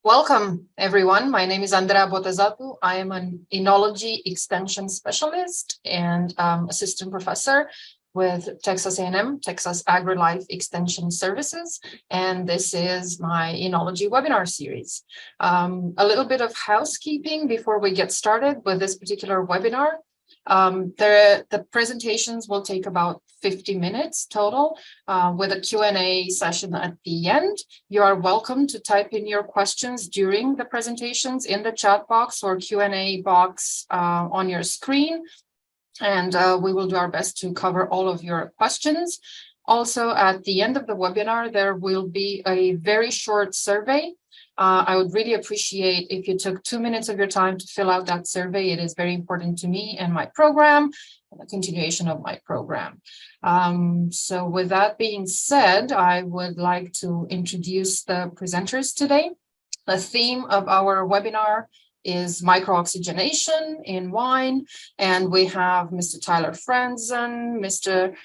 Welcome, everyone. My name is Andrea Botezatu. I am an enology extension specialist and assistant professor with Texas A&M, Texas AgriLife Extension Services, and this is my enology webinar series. A little bit of housekeeping before we get started with this particular webinar. The presentations will take about 50 minutes total with a Q&A session at the end. You are welcome to type in your questions during the presentations in the chat box or Q&A box on your screen. And we will do our best to cover all of your questions. Also, at the end of the webinar, there will be a very short survey. I would really appreciate if you took 2 minutes of your time to fill out that survey. It is very important to me and my program, and the continuation of my program. So with that being said, I would like to introduce the presenters today. The theme of our webinar is micro-oxygenation in wine, and we have Mr. Tyler Franzen, Mr.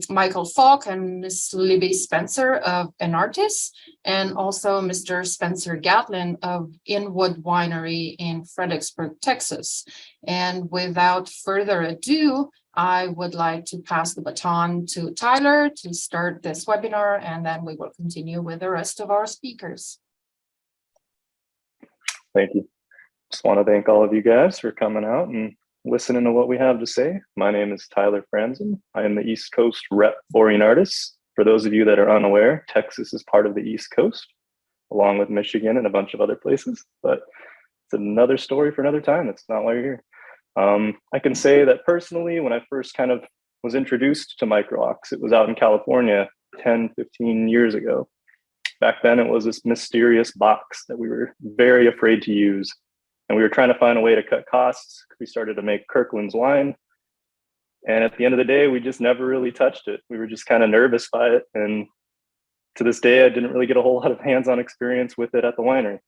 Michael Falk, and Ms. Libby Spencer of Enartis, and also Mr. Spencer Gatlin of Inwood Winery in Fredericksburg, Texas. And without further ado, I would like to pass the baton to Tyler to start this webinar, and then we will continue with the rest of our speakers. Thank you. Just want to thank all of you guys for coming out and listening to what we have to say. My name is Tyler Franzen. I am the East Coast rep for Enartis. For those of you that are unaware, Texas is part of the East Coast, along with Michigan and a bunch of other places, but it's another story for another time. That's not why you're here. I can say that personally, when I first kind of was introduced to MicroOx, it was out in California 10, 15 years ago. Back then, it was this mysterious box that we were very afraid to use. And we were trying to find a way to cut costs. We started to make Kirkland's wine. And at the end of the day, we just never really touched it. We were just kind of nervous by it. And to this day, I didn't really get a whole lot of hands-on experience with it at the winery.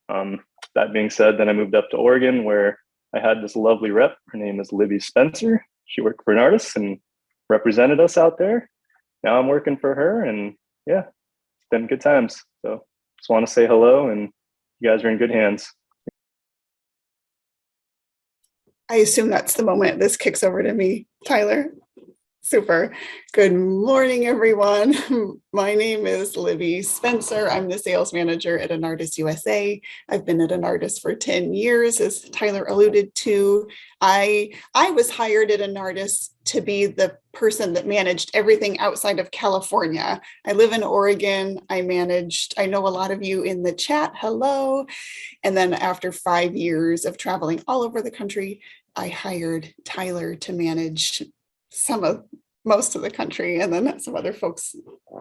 That being said, then I moved up to Oregon where I had this lovely rep. Her name is Libby Spencer. She worked for Enartis and represented us out there. Now I'm working for her, and yeah, it's been good times. So just want to say hello, and you guys are in good hands. I assume that's the moment this kicks over to me, Tyler. Super. Good morning, everyone. My name is Libby Spencer. I'm the sales manager at Enartis USA. I've been at Enartis for 10 years, as Tyler alluded to. I was hired at Enartis to be the person that managed everything outside of California. I live in Oregon. I know a lot of you in the chat. Hello. And then after 5 years of traveling all over the country, I hired Tyler to manage most of the country, and then some other folks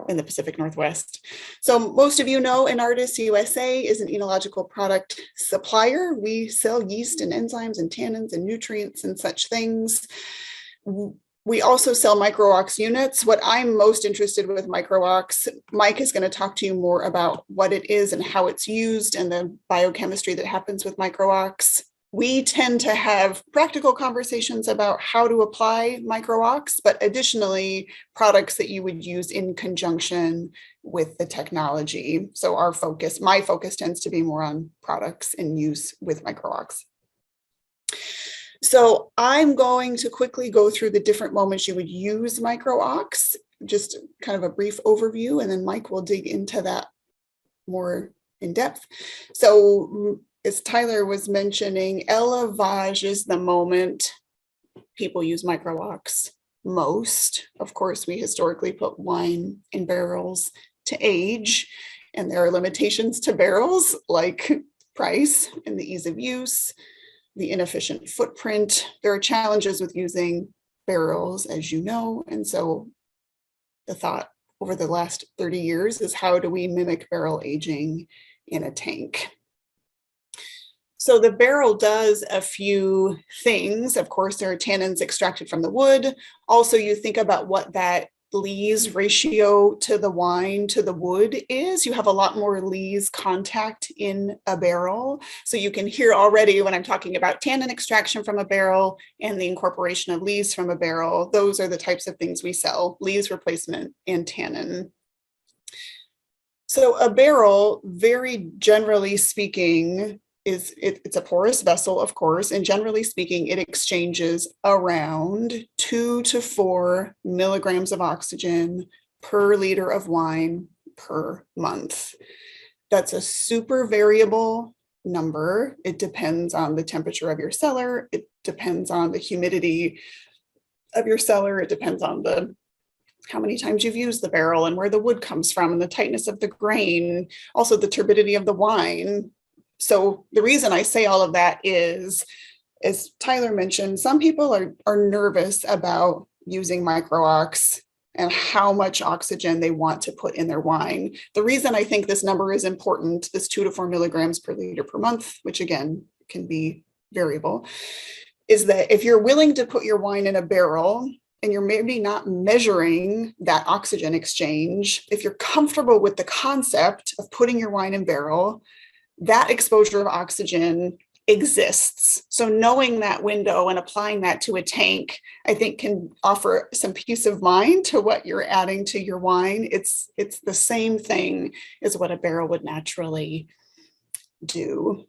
in the Pacific Northwest. So most of you know Enartis USA is an enological product supplier. We sell yeast and enzymes and tannins and nutrients and such things. We also sell MicroOx units. What I'm most interested with MicroOx, Mike is going to talk to you more about what it is and how it's used and the biochemistry that happens with MicroOx. We tend to have practical conversations about how to apply MicroOx, but additionally, products that you would use in conjunction with the technology. So my focus tends to be more on products in use with MicroOx. So I'm going to quickly go through the different moments you would use MicroOx, just kind of a brief overview, and then Mike will dig into that more in depth. So as Tyler was mentioning, élevage is the moment people use MicroOx most. Of course, we historically put wine in barrels to age, and there are limitations to barrels like price and the ease of use, the inefficient footprint. There are challenges with using barrels, as you know, and so the thought over the last 30 years is how do we mimic barrel aging in a tank? So the barrel does a few things. Of course, there are tannins extracted from the wood. Also, you think about what that lees ratio to the wine to the wood is. You have a lot more lees contact in a barrel. So you can hear already when I'm talking about tannin extraction from a barrel and the incorporation of lees from a barrel, those are the types of things we sell: lees replacement and tannin. So a barrel, very generally speaking, it's a porous vessel, of course, and generally speaking, it exchanges around 2 to 4 milligrams of oxygen per liter of wine per month. That's a super variable number. It depends on the temperature of your cellar. It depends on the humidity of your cellar. It depends on how many times you've used the barrel and where the wood comes from and the tightness of the grain, also the turbidity of the wine. So the reason I say all of that is, as Tyler mentioned, some people are nervous about using MicroOx and how much oxygen they want to put in their wine. The reason I think this number is important, this 2 to 4 milligrams per liter per month, which again can be variable, is that if you're willing to put your wine in a barrel and you're maybe not measuring that oxygen exchange, if you're comfortable with the concept of putting your wine in barrel, that exposure of oxygen exists. So knowing that window and applying that to a tank, I think can offer some peace of mind to what you're adding to your wine. It's the same thing as what a barrel would naturally do.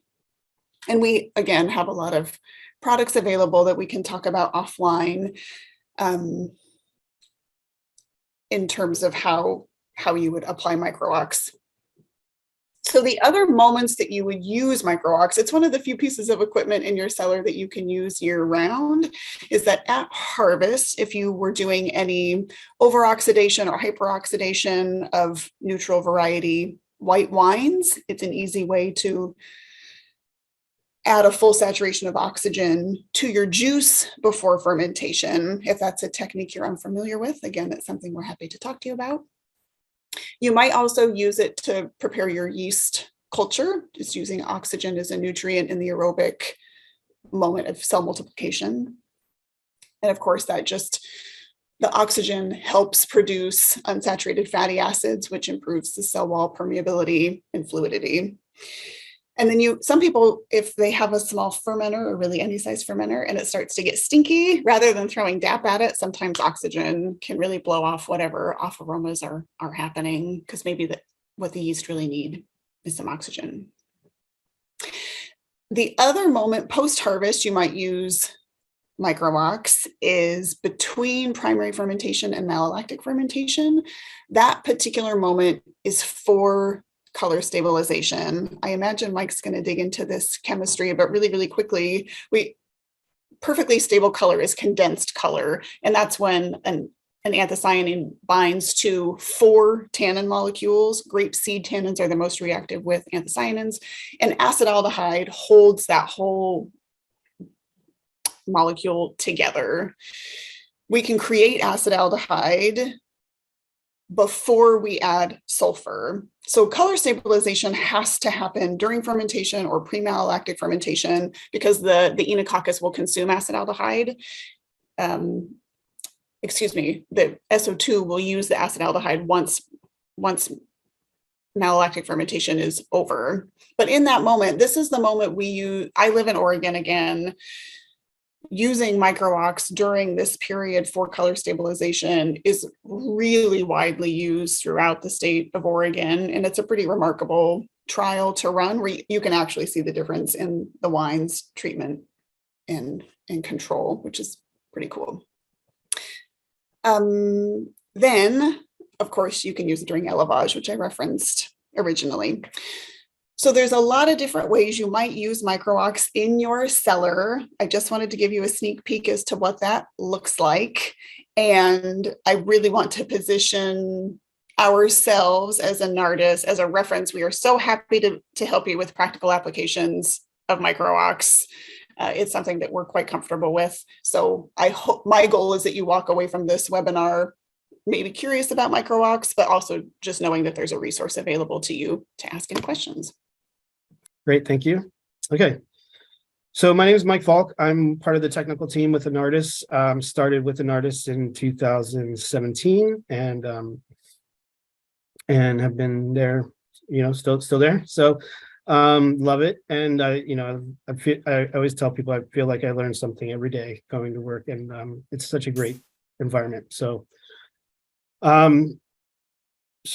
And we, again, have a lot of products available that we can talk about offline in terms of how you would apply MicroOx. So the other moments that you would use MicroOx, it's one of the few pieces of equipment in your cellar that you can use year round, is that at harvest, if you were doing any overoxidation or hyperoxidation of neutral variety white wines, it's an easy way to add a full saturation of oxygen to your juice before fermentation. If that's a technique you're unfamiliar with, again, that's something we're happy to talk to you about. You might also use it to prepare your yeast culture, just using oxygen as a nutrient in the aerobic moment of cell multiplication. And of course, the oxygen helps produce unsaturated fatty acids, which improves the cell wall permeability and fluidity. And then some people, if they have a small fermenter or really any size fermenter and it starts to get stinky, rather than throwing DAP at it, sometimes oxygen can really blow off whatever off aromas are happening, because maybe what the yeast really need is some oxygen. The other moment post-harvest you might use MicroOx is between primary fermentation and malolactic fermentation. That particular moment is for color stabilization. I imagine Mike's going to dig into this chemistry, but really, really quickly, perfectly stable color is condensed color. And that's when an anthocyanin binds to 4 tannin molecules. Grape seed tannins are the most reactive with anthocyanins, and acetaldehyde holds that whole molecule together. We can create acetaldehyde before we add sulfur. So color stabilization has to happen during fermentation or pre-malolactic fermentation, because the Enococcus will consume acetaldehyde. The SO2 will use the acetaldehyde once malolactic fermentation is over. But in that moment, this is the moment we use. I live in Oregon again. Using MicroOx during this period for color stabilization is really widely used throughout the state of Oregon. And it's a pretty remarkable trial to run where you can actually see the difference in the wine's treatment and control, which is pretty cool. Then, of course, you can use it during élevage, which I referenced originally. So there's a lot of different ways you might use MicroOx in your cellar. I just wanted to give you a sneak peek as to what that looks like. And I really want to position ourselves as a NARDIS as a reference. We are so happy to help you with practical applications of MicroOx. It's something that we're quite comfortable with. So I hope my goal is that you walk away from this webinar maybe curious about MicroOx, but also just knowing that there's a resource available to you to ask any questions. Great, thank you. Okay, so my name is Mike Falk. I'm part of the technical team with Anardis. Started with Anardis in 2017, and have been there, still there. So love it, and I always tell people I feel like I learn something every day going to work, and it's such a great environment. So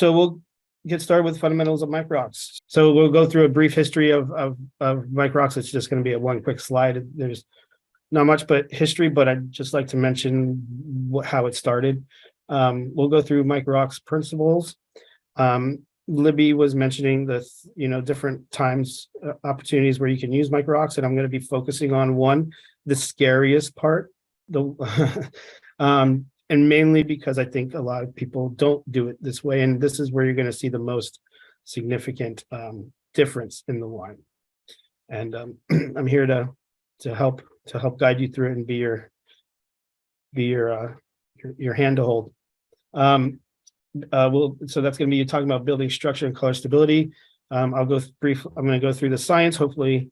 we'll get started with fundamentals of micro-ox. So we'll go through a brief history of micro-ox. It's just going to be a one quick slide. There's not much but history, but I'd just like to mention how it started. We'll go through micro-ox principles. Libby was mentioning the different times, opportunities where you can use micro-ox, and I'm going to be focusing on one, the scariest part, and mainly because I think a lot of people don't do it this way, and this is where you're going to see the most significant difference in the wine. And I'm here to help guide you through it and be your hand to hold. So that's going to be talking about building structure and color stability. I'm going to go through the science, hopefully,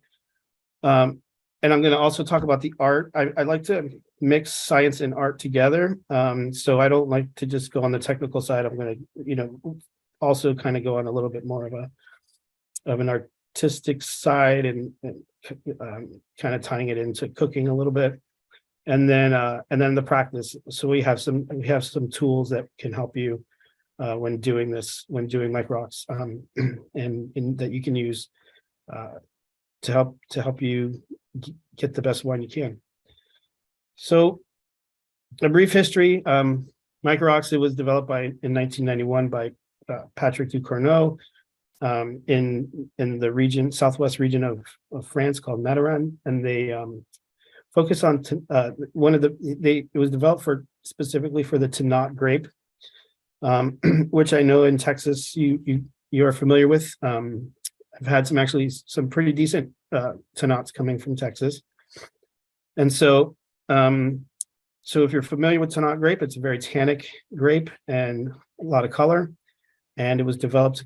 and I'm going to also talk about the art. I like to mix science and art together, so I don't like to just go on the technical side. I'm going to, also kind of go on a little bit more of an artistic side, and kind of tying it into cooking a little bit, and then the practice. So we have some tools that can help you when doing micro-ox, and that you can use to help you get the best wine you can. So a brief history. Micro-ox, it was developed in 1991 by Patrick Ducournau in the southwest region of France called Mataran, and they focus on it was developed specifically for the Tannin grape, which I know in Texas you are familiar with. I've had some pretty decent Tannins coming from Texas, and so if you're familiar with Tannin grape, it's a very tannic grape and a lot of color, and it was developed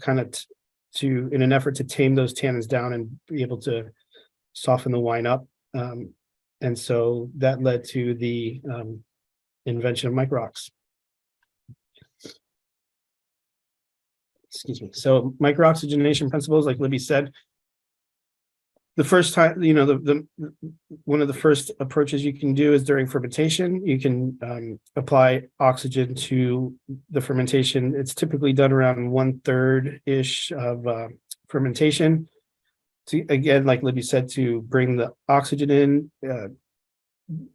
in an effort to tame those tannins down and be able to soften the wine up, and so that led to the invention of micro-ox. Excuse me. So micro-oxygenation principles, like Libby said, the first time, one of the first approaches you can do is during fermentation. You can apply oxygen to the fermentation. It's typically done around 1/3-ish of fermentation. Again, like Libby said, to bring the oxygen in,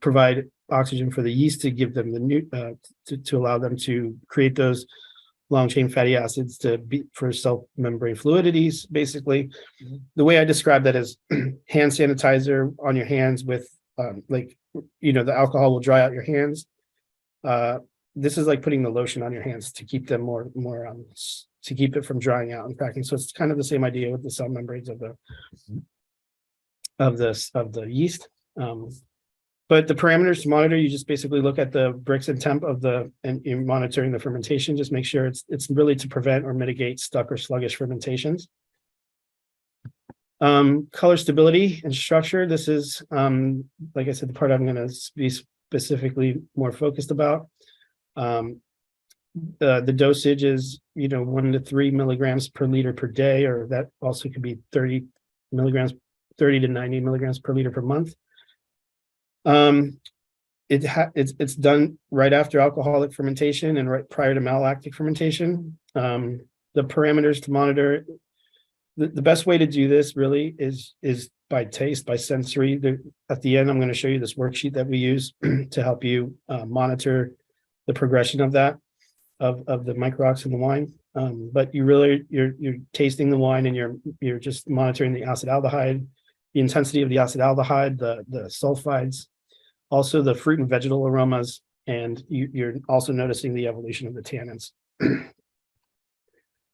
provide oxygen for the yeast to give them to allow them to create those long chain fatty acids for cell membrane fluidities. Basically, the way I describe that is hand sanitizer on your hands with the alcohol will dry out your hands. This is like putting the lotion on your hands to keep them more to keep it from drying out and cracking. So it's kind of the same idea with the cell membranes of the yeast. But the parameters to monitor, you just basically look at the Brix and temp and you're monitoring the fermentation. Just make sure it's really to prevent or mitigate stuck or sluggish fermentations. Color stability and structure. This is, like I said, the part I'm going to be specifically more focused about. The dosage is 1 to 3 milligrams per liter per day, or that also could be 30 to 90 milligrams per liter per month. It's done right after alcoholic fermentation and right prior to malolactic fermentation. The parameters to monitor, the best way to do this really is by taste, by sensory. At the end, I'm going to show you this worksheet that we use to help you monitor the progression of the micro-ox in the wine. But you're tasting the wine, and you're just monitoring the acetaldehyde, the intensity of the acetaldehyde, the sulfides, also the fruit and vegetal aromas, and you're also noticing the evolution of the tannins.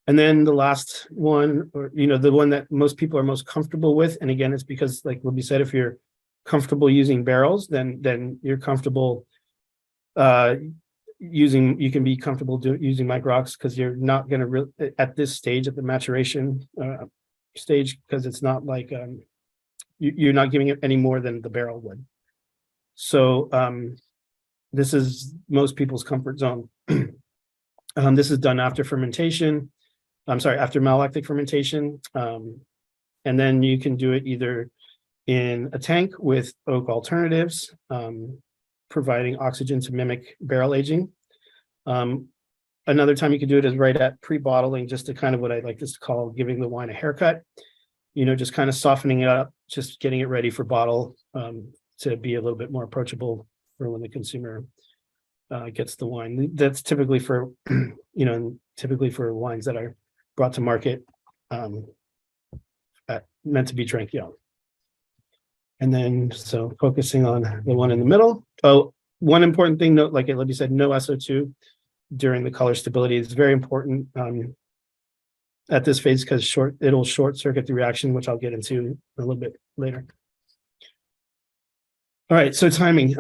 And then the last one, or the one that most people are most comfortable with, and again, it's because, like Libby said, if you're comfortable using barrels, then you're comfortable you can be comfortable using micro-ox, because you're not going to at this stage, at the maturation stage, because it's not like you're not giving it any more than the barrel would. So this is most people's comfort zone. This is done after fermentation. After malolactic fermentation. And then you can do it either in a tank with oak alternatives, providing oxygen to mimic barrel aging, Another time you could do it is right at pre-bottling, just to kind of what I like to call giving the wine a haircut. Just kind of softening it up, just getting it ready for bottle, to be a little bit more approachable for when the consumer gets the wine. That's typically for, typically for wines that are brought to market, meant to be drank young. And then, so focusing on the one in the middle. Oh, one important thing, note, like Libby said, no SO2 during the color stability is very important at this phase, because it'll short circuit the reaction, which I'll get into a little bit later. All right, so timing.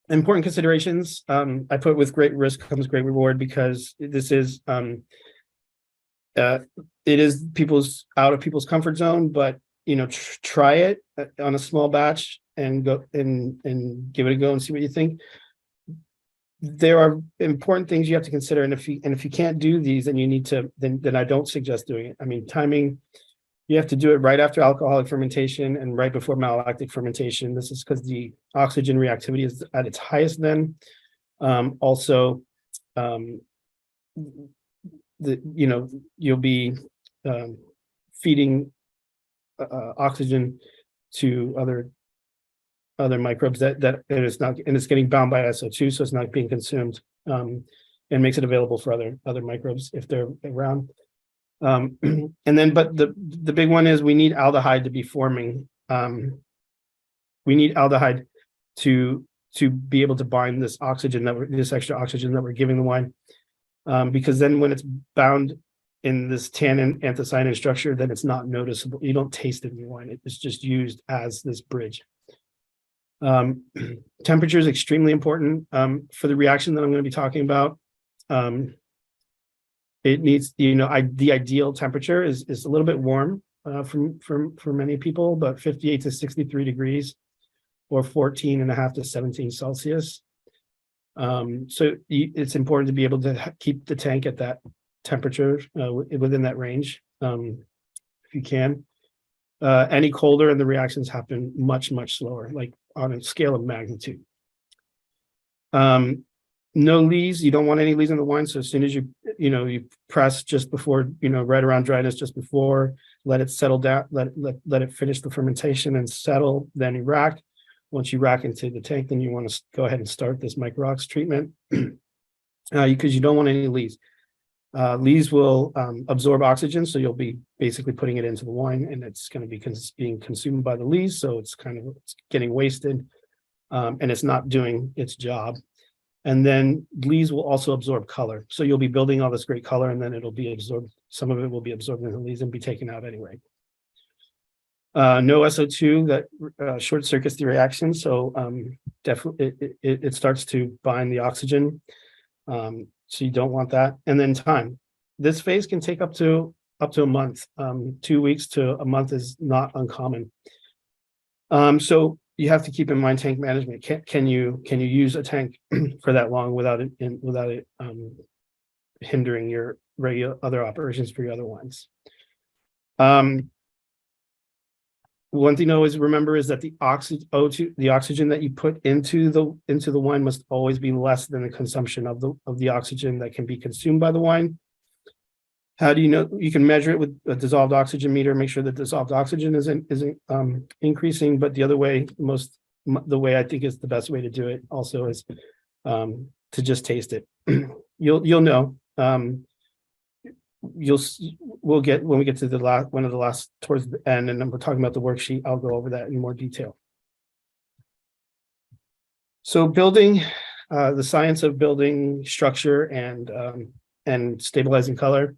Important considerations. I put with great risk comes great reward, because this is it is out of people's comfort zone, but try it on a small batch and go and give it a go and see what you think. There are important things you have to consider, and if you can't do these, then you need to then I don't suggest doing it. I mean, timing, you have to do it right after alcoholic fermentation and right before malolactic fermentation. This is because the oxygen reactivity is at its highest then. Also, you'll be feeding oxygen to other microbes that it's not, and it's getting bound by SO2, so it's not being consumed, and makes it available for other microbes if they're around. And then, but the big one is we need aldehyde to be forming. We need aldehyde to be able to bind this oxygen this extra oxygen that we're giving the wine, because then when it's bound in this tannin anthocyanin structure, then it's not noticeable. You don't taste it in your wine. It's just used as this bridge. Temperature is extremely important for the reaction that I'm going to be talking about. It needs, the ideal temperature is a little bit warm for many people, but 58 to 63 degrees or 14.5 to 17 Celsius. So it's important to be able to keep the tank at that temperature within that range, if you can. Any colder and the reactions happen much slower, like on a scale of magnitude. No lees, you don't want any lees in the wine. So as soon as you press just before, right around dryness, just before, let it settle down, let it finish the fermentation and settle, then you rack. Once you rack into the tank, then you want to go ahead and start this micro-ox treatment, because you don't want any lees. Lees will absorb oxygen, so you'll be basically putting it into the wine, and it's going to be being consumed by the lees, so it's getting wasted, and it's not doing its job. And then lees will also absorb color, so you'll be building all this great color, and then it'll be absorbed. Some of it will be absorbed in the lees and be taken out anyway. No SO2 that short circuits the reaction, so definitely it starts to bind the oxygen. So you don't want that. And then time. This phase can take up to a month. 2 weeks to a month is not uncommon. So you have to keep in mind tank management. Can you use a tank for that long without it hindering your regular other operations for your other wines? One thing to always remember is that the oxygen that you put into the wine must always be less than the consumption of the oxygen that can be consumed by the wine. How do you know? You can measure it with a dissolved oxygen meter, make sure that dissolved oxygen isn't increasing. But the other way, the way I think is the best way to do it also is to just taste it. You'll know. We'll get, when we get to the last towards the end, and we're talking about the worksheet, I'll go over that in more detail. So building, the science of building structure and stabilizing color.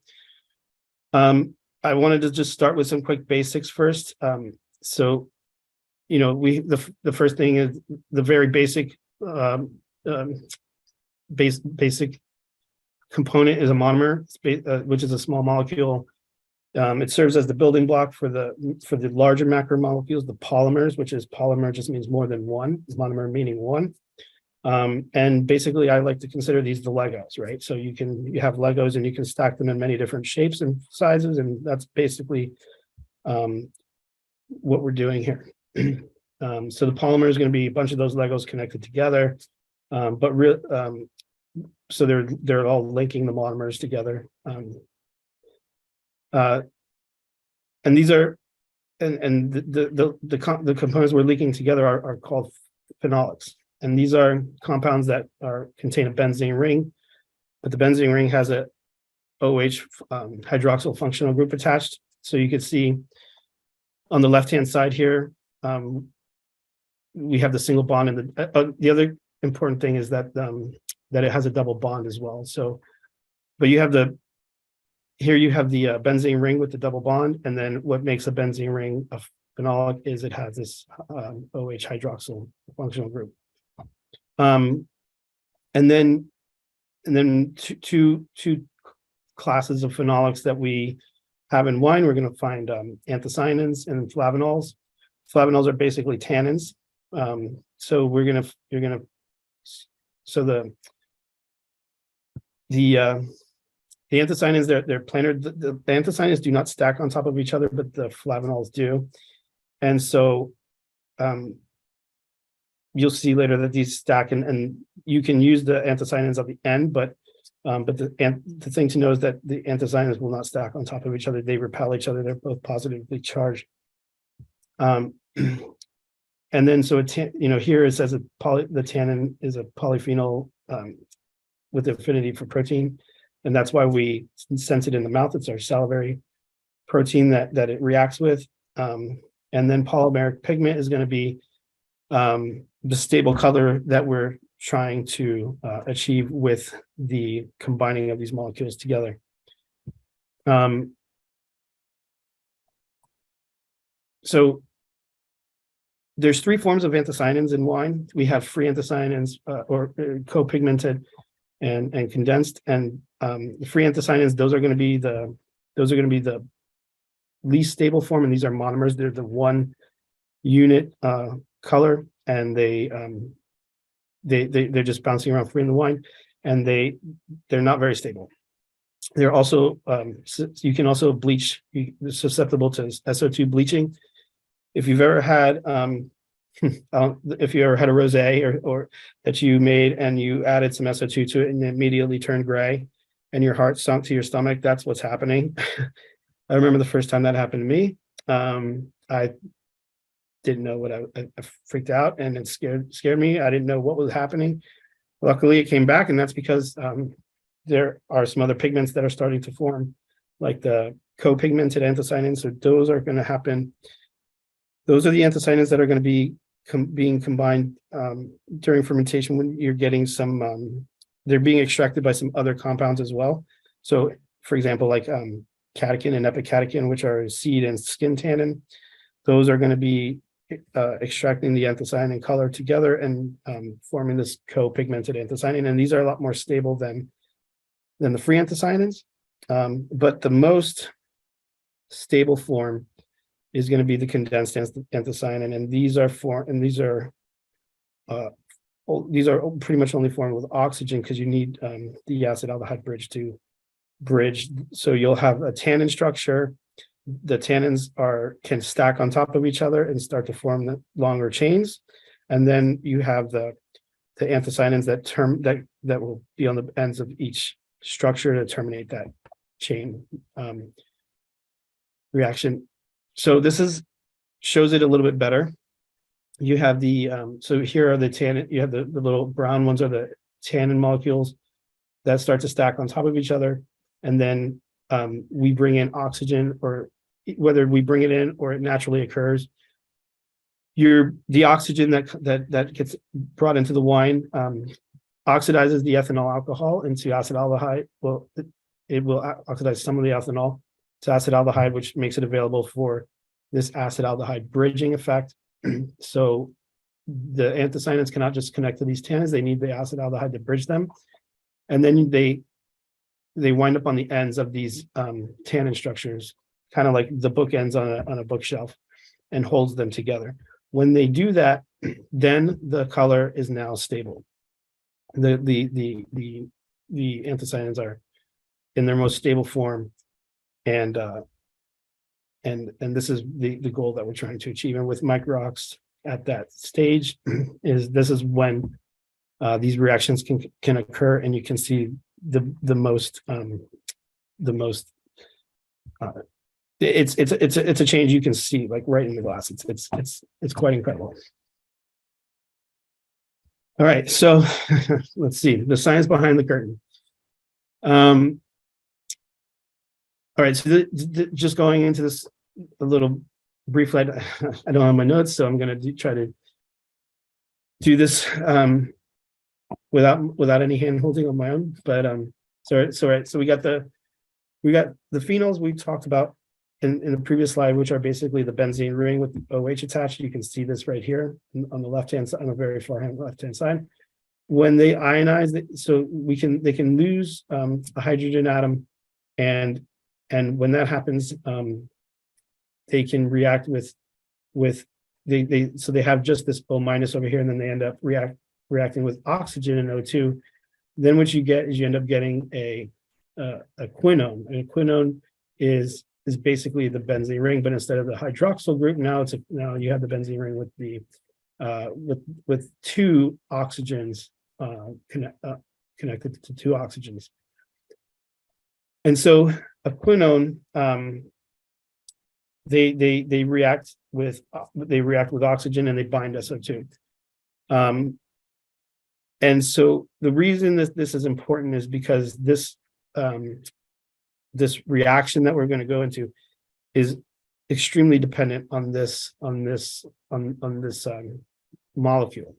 I wanted to just start with some quick basics first. So, the first thing is the very basic basic component is a monomer, which is a small molecule. It serves as the building block for the larger macromolecules, the polymers, which is polymer just means more than one, monomer meaning one. And basically I like to consider these the Legos, right? So you have Legos and you can stack them in many different shapes and sizes, and that's basically what we're doing here. So the polymer is going to be a bunch of those Legos connected together, but so they're all linking the monomers together. And these are, and the components we're linking together are called phenolics. And these are compounds that contain a benzene ring, but the benzene ring has a OH hydroxyl functional group attached. So you can see on the left-hand side here, we have the single bond, and the other important thing is that that it has a double bond as well. So, but you have here you have the benzene ring with the double bond, and then what makes a benzene ring a phenolic is it has this OH hydroxyl functional group. And then two classes of phenolics that we have in wine. We're going to find anthocyanins and flavanols. Flavanols are basically tannins. So the anthocyanins, they're planar. The anthocyanins do not stack on top of each other, but the flavanols do. And so you'll see later that these stack, and you can use the anthocyanins at the end, but the thing to know is that the anthocyanins will not stack on top of each other. They repel each other. They're both positively charged. And then so here it says the tannin is a polyphenol with affinity for protein, and that's why we sense it in the mouth. It's our salivary protein that it reacts with. And then polymeric pigment is going to be the stable color that we're trying to achieve with the combining of these molecules together. So there's three forms of anthocyanins in wine. We have free anthocyanins or co-pigmented and condensed. And the free anthocyanins, those are going to be the least stable form, and these are monomers. They're the one unit color, and they're just bouncing around free in the wine, and they're not very stable. They're also you can also bleach. You're susceptible to SO2 bleaching. If you've ever had if you ever had a rosé or that you made and you added some SO2 to it and it immediately turned gray and your heart sunk to your stomach, that's what's happening. I remember the first time that happened to me. I didn't know what I freaked out, and it scared me. I didn't know what was happening. Luckily, it came back, and that's because there are some other pigments that are starting to form, like the co-pigmented anthocyanins. So those are going to happen. Those are the anthocyanins that are going to be being combined during fermentation when you're getting some. They're being extracted by some other compounds as well. So, for example, like catechin and epicatechin, which are seed and skin tannin, those are going to be extracting the anthocyanin color together and forming this co-pigmented anthocyanin. And these are a lot more stable than the free anthocyanins. But the most stable form is going to be the condensed anthocyanin, and these are pretty much only formed with oxygen, because you need the acetaldehyde bridge to bridge. So you'll have a tannin structure. The tannins can stack on top of each other and start to form the longer chains, and then you have the anthocyanins that will be on the ends of each structure to terminate that chain reaction. So this shows it a little bit better. You have so here are the tannin. You have the little brown ones are the tannin molecules that start to stack on top of each other, and then we bring in oxygen, or whether we bring it in or it naturally occurs. The oxygen that gets brought into the wine oxidizes the ethanol alcohol into acetaldehyde. Well, it will oxidize some of the ethanol to acetaldehyde, which makes it available for this acetaldehyde bridging effect. So the anthocyanins cannot just connect to these tannins; they need the acetaldehyde to bridge them, and then they wind up on the ends of these tannin structures, kind of like the bookends on a bookshelf, and holds them together. When they do that, then the color is now stable. The anthocyanins are in their most stable form, and this is the goal that we're trying to achieve. And with micro-ox at that stage, this is when these reactions can occur, and you can see the most it's a change you can see like right in the glass. It's quite incredible. All right, so let's see the science behind the curtain. All right, so just going into this a little briefly, I don't have my notes, so I'm going to try to do this without any hand holding on my own. But so we got the phenols we talked about in the previous slide, which are basically the benzene ring with the OH attached. You can see this right here on the left-hand side, on the very far left-hand side. When they ionize, so they can lose a hydrogen atom, and when that happens, they can react with so they have just this O- over here, and then they end up reacting with oxygen and O2. Then what you get is you end up getting a quinone, and a quinone is basically the benzene ring, but instead of the hydroxyl group, now you have the benzene ring with the with two oxygens connected to two oxygens. And so a quinone, they react with oxygen, and they bind SO2. And so the reason that this is important is because this reaction that we're going to go into is extremely dependent on this molecule.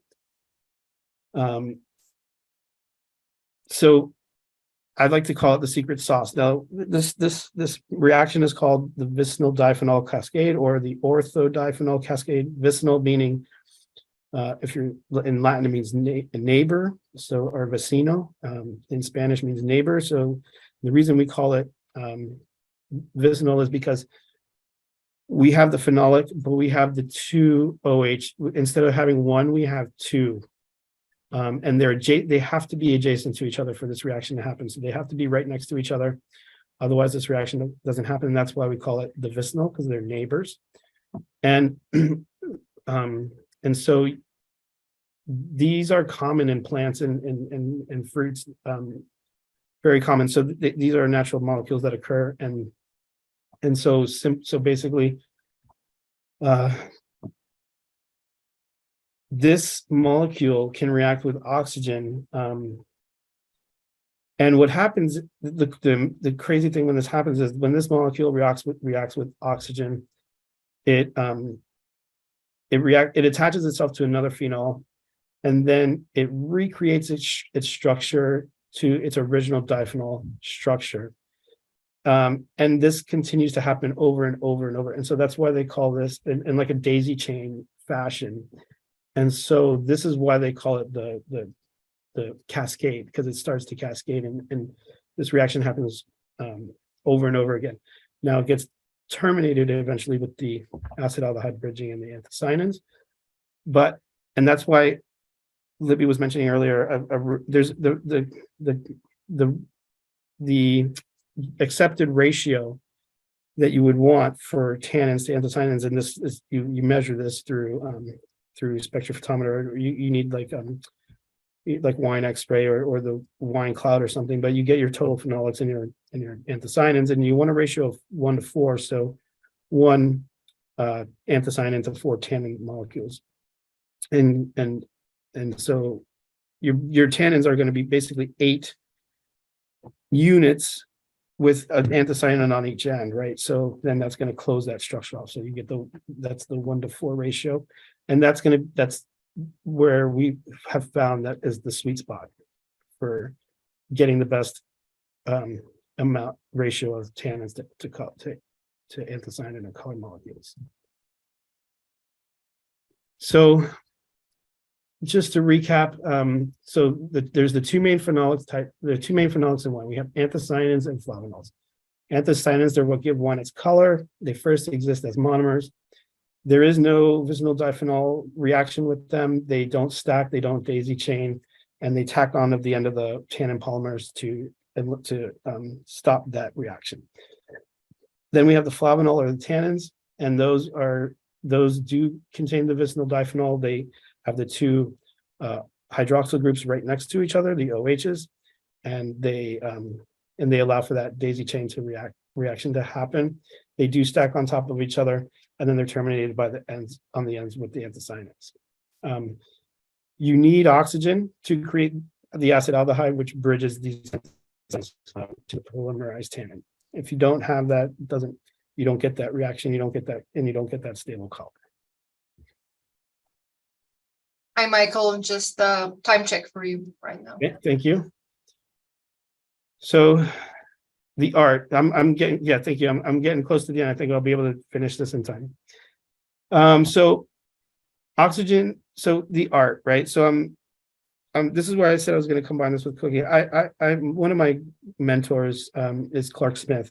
So I'd like to call it the secret sauce. Now, this reaction is called the vicinal diphenol cascade, or the orthodiphenol cascade. Vicinal meaning, if you're in Latin, it means neighbor. So, or vecino in Spanish means neighbor. So the reason we call it vicinal is because we have the phenolic, but we have the two OH. Instead of having one, we have two. And they have to be adjacent to each other for this reaction to happen. So they have to be right next to each other. Otherwise, this reaction doesn't happen. And that's why we call it the vicinal, because they're neighbors. And so these are common in plants and fruits, very common. So these are natural molecules that occur. And so basically, this molecule can react with oxygen, and what happens, the crazy thing when this happens is when this molecule reacts with oxygen, it attaches itself to another phenol, and then it recreates its structure to its original diphenol structure. And this continues to happen over and over and over, and so that's why they call this in like a daisy chain fashion. And so this is why they call it the cascade, because it starts to cascade, and this reaction happens over and over again. Now it gets terminated eventually with the acetaldehyde bridging and the anthocyanins, and that's why Libby was mentioning earlier. There's the accepted ratio that you would want for tannins to anthocyanins, and this is you measure this through spectrophotometer. You need like wine X-ray or the wine cloud or something, but you get your total phenolics and your anthocyanins, and you want a ratio of 1 to 4, so 1 anthocyanin to 4 tannin molecules, and so your tannins are going to be basically 8 units with an anthocyanin on each end, right? So then that's going to close that structure off. So you get that's the 1 to 4 ratio, and that's where we have found that is the sweet spot for getting the best amount ratio of tannins to anthocyanin and color molecules. So just to recap, there's the two main phenolics type. There are two main phenolics in wine. We have anthocyanins and flavonols. Anthocyanins are what give wine its color. They first exist as monomers. There is no vicinal diphenol reaction with them. They don't stack, they don't daisy chain, and they tack on at the end of the tannin polymers to stop that reaction. Then we have the flavanol or the tannins, and those do contain the vicinal diphenol. They have the two hydroxyl groups right next to each other, the OHs, and they allow for that daisy chain to reaction to happen. They do stack on top of each other, and then they're terminated by the ends with the anthocyanins. You need oxygen to create the acetaldehyde, which bridges these to polymerize tannin. If you don't have that, you don't get that reaction, you don't get that stable color. Hi, Michael. Just time check for you right now. Okay, thank you. So the art, I'm getting, yeah, thank you. I'm getting close to the end. I think I'll be able to finish this in time. So oxygen, so the art, right? So this is where I said I was going to combine this with cooking. I'm one of my mentors is Clark Smith.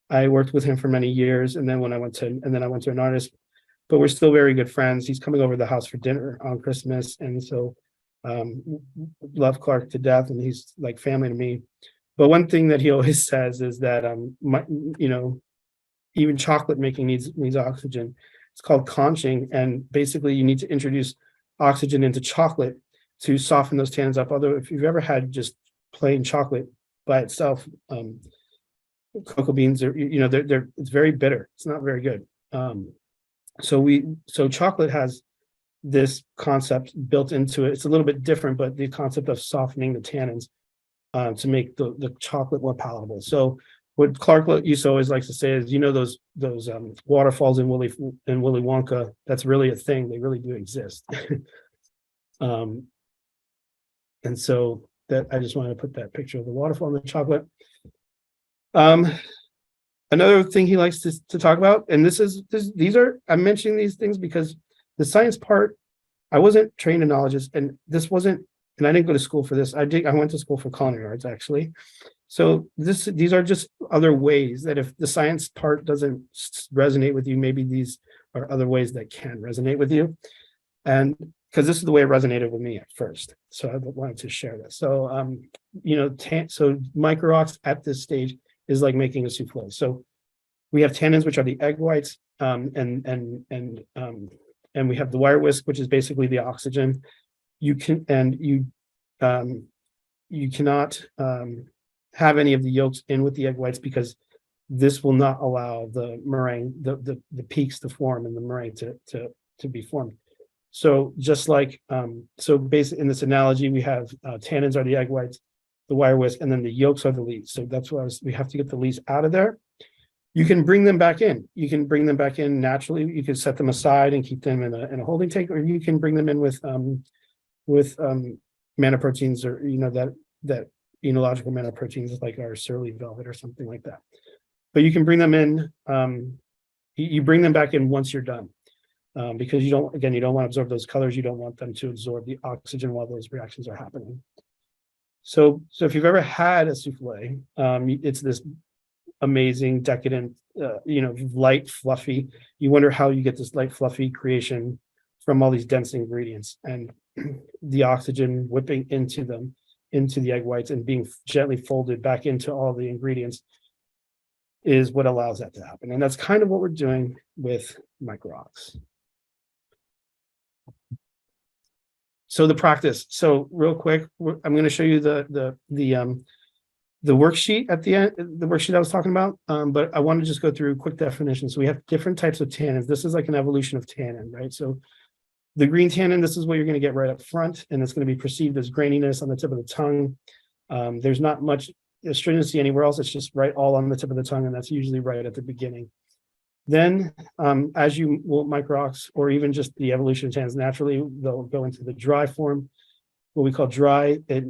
I worked with him for many years, and then I went to an artist, but we're still very good friends. He's coming over to the house for dinner on Christmas, and so love Clark to death, and he's like family to me. But one thing that he always says is that even chocolate making needs oxygen. It's called conching, and basically you need to introduce oxygen into chocolate to soften those tannins up. Although if you've ever had just plain chocolate by itself, cocoa beans are, it's very bitter. It's not very good. So chocolate has this concept built into it. It's a little bit different, but the concept of softening the tannins to make the chocolate more palatable. So what Clark used to always likes to say is, those waterfalls in Willy Wonka, that's really a thing. They really do exist. And so that I just wanted to put that picture of the waterfall and the chocolate. Another thing he likes to talk about, and I'm mentioning these things because the science part, I wasn't trained enologist, and I didn't go to school for this. I went to school for culinary arts, actually. So these are just other ways that if the science part doesn't resonate with you, maybe these are other ways that can resonate with you. And because this is the way it resonated with me at first. So I wanted to share this. So, so micro-ox at this stage is like making a souffle. So we have tannins, which are the egg whites, and we have the wire whisk, which is basically the oxygen. You cannot have any of the yolks in with the egg whites because this will not allow the meringue, the peaks to form and the meringue to be formed. So just like, so basically in this analogy, we have tannins are the egg whites, the wire whisk, and then the yolks are the leaves. So that's why we have to get the leaves out of there. You can bring them back in. You can bring them back in naturally. You can set them aside and keep them in a holding tank, or you can bring them in with manoproteins, or that enological manoproteins like our surly velvet or something like that. But you can bring them in. You bring them back in once you're done. Because you don't want to absorb those colors. You don't want them to absorb the oxygen while those reactions are happening. So if you've ever had a souffle, it's this amazing, decadent, light, fluffy. You wonder how you get this light, fluffy creation from all these dense ingredients, and the oxygen whipping into the egg whites and being gently folded back into all the ingredients is what allows that to happen. And that's kind of what we're doing with micro-ox. So the practice. So real quick, I'm going to show you the worksheet at the end, the worksheet I was talking about. But I want to just go through quick definitions. So we have different types of tannins. This is like an evolution of tannin, right? So the green tannin, this is what you're going to get right up front, and it's going to be perceived as graininess on the tip of the tongue. There's not much astringency anywhere else. It's just right all on the tip of the tongue, and that's usually right at the beginning. Then, as you will micro-ox, or even just the evolution of tannins naturally, they'll go into the dry form, what we call dry. It